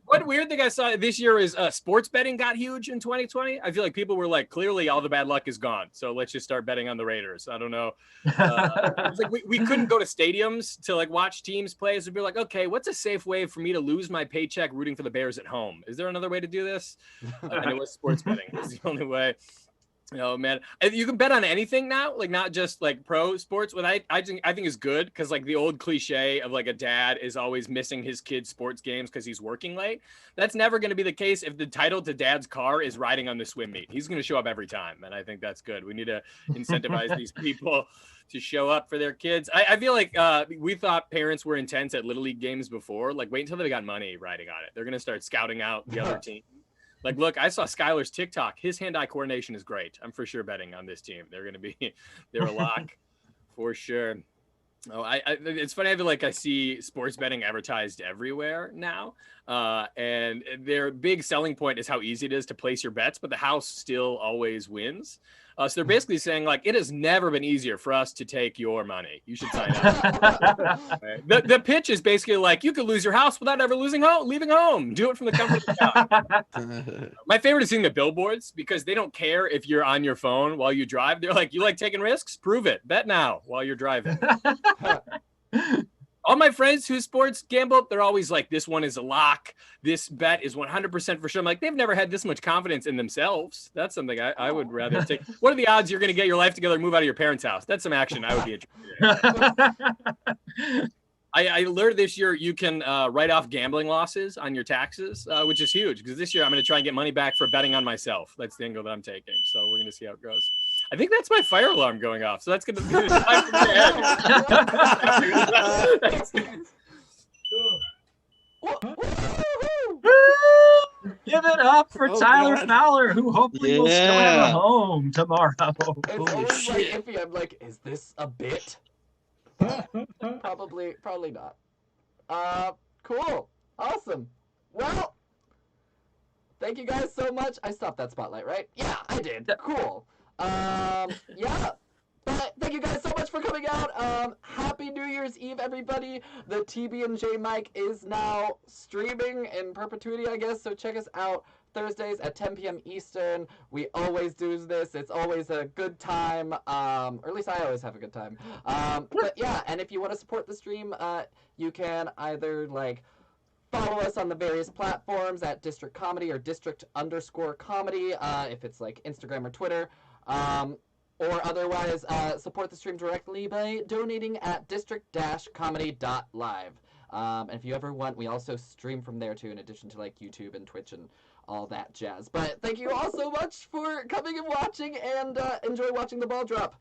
One weird thing I saw this year is sports betting got huge in 2020. I feel like people were like, clearly all the bad luck is gone, so let's just start betting on the Raiders. I don't know. It's like we couldn't go to stadiums to like watch teams play, so we'd be like, okay, what's a safe way for me to lose my paycheck rooting for the Bears at home? Is there another way to do this? And it was sports betting. It was the only way. Oh man, you can bet on anything now, like not just like pro sports. What I think is good, because like the old cliche of like a dad is always missing his kid's sports games because he's working late. That's never going to be the case if the title to dad's car is riding on the swim meet. He's going to show up every time, and I think that's good. We need to incentivize these people to show up for their kids. I feel like we thought parents were intense at Little League games before. Like, wait until they got money riding on it. They're going to start scouting out the other team. Like, look, I saw Skylar's TikTok. His hand-eye coordination is great. I'm for sure betting on this team. They're a lock for sure. Oh, it's funny. I feel like I see sports betting advertised everywhere now. And their big selling point is how easy it is to place your bets, but the house still always wins. So they're basically saying, like, it has never been easier for us to take your money. You should sign up. The pitch is basically like, you could lose your house without ever leaving home. Do it from the comfort of the couch. My favorite is seeing the billboards, because they don't care if you're on your phone while you drive. They're like, you like taking risks? Prove it. Bet now while you're driving. All my friends who sports gamble, they're always like, this one is a lock. This bet is 100% for sure. I'm like, they've never had this much confidence in themselves. That's something I would rather take. What are the odds you're going to get your life together and move out of your parents' house? That's some action I would be interested in. I learned this year you can write off gambling losses on your taxes, which is huge because this year I'm going to try and get money back for betting on myself. That's the angle that I'm taking. So we're going to see how it goes. I think that's my fire alarm going off. So that's going to be the time for me to end. Give it up for Tyler Fowler, who hopefully will still have a home tomorrow. It's always like iffy. I'm like, is this a bit? Probably not. Cool. Awesome. Well, thank you guys so much. I stopped that spotlight, right? Yeah, I did. Cool. Yeah. But thank you guys so much for coming out. Happy New Year's Eve, everybody. The TB&J mic is now streaming in perpetuity, I guess. So check us out Thursdays at 10 p.m. Eastern. We always do this. It's always a good time. Or at least I always have a good time. But yeah, and if you want to support the stream, you can either like follow us on the various platforms at District Comedy or District_Comedy, if it's like Instagram or Twitter. Or otherwise, support the stream directly by donating at district-comedy.live. And if you ever want, we also stream from there too, in addition to like YouTube and Twitch and all that jazz. But thank you all so much for coming and watching, and enjoy watching the ball drop.